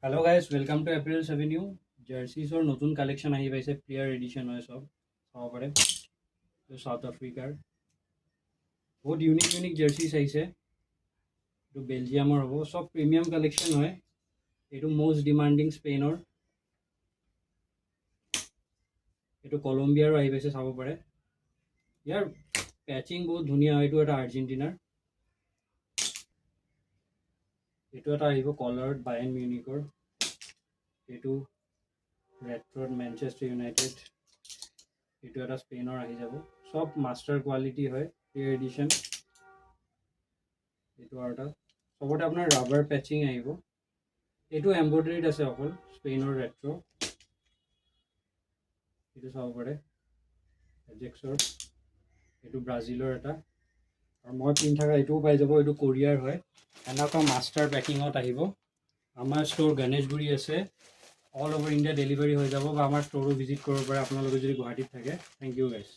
Hello guys, welcome to April's Avenue. Jerseys or নতুন collection আহি পাইছে, প্লেয়াৰ এডিশ্যন হয় সব চাব পাৰে। সাউথ আফ্ৰিকাৰ বহুত ইউনিক জাৰ্চিজ আহিছে। এইটো বেলজিয়ামৰ হ'ব, সব প্ৰিমিয়াম কালেকশ্যন হয়। এইটো মষ্ট ডিমাণ্ডিং স্পেইনৰ, এইটো কলম্বিয়াৰো আহি পাইছে চাব পাৰে। ইয়াৰ পেচিং বহুত ধুনীয়া হয়। এইটো এটা আৰ্জেণ্টিনাৰ, এইটো এটা আহিব কলাৰ্ড বায়াৰ্ণ মিউনিকৰ, এইটো ৰেট্ৰড মেনচেষ্টাৰ ইউনাইটেড, এইটো এটা স্পেইনৰ আহি যাব। সব মাষ্টাৰ কোৱালিটি হয়, প্লেয়াৰ এডিশ্যন। এইটো আৰু এটা সবতে আপোনাৰ ৰাবাৰ পেচিং আহিব। এইটো এম্ব্ৰইডাৰীড আছে অকল, স্পেইনৰ ৰেট্ৰ'। এইটো চাব পাৰে এজেক্সৰ, এইটো ব্ৰাজিলৰ এটা, আৰু মই পিন্ধি থকা এইটোও পাই যাব। এইটো কোৰিয়াৰ হয়। এনেকুৱা মাষ্টাৰ পেকিঙত আহিব। আমাৰ ষ্ট'ৰ গণেশগুৰি আছে, অল অভাৰ ইণ্ডিয়া ডেলিভাৰী হৈ যাব, বা আমাৰ ষ্ট'ৰো ভিজিট কৰিব পাৰে আপোনালোকে যদি গুৱাহাটীত থাকে। Thank you guys.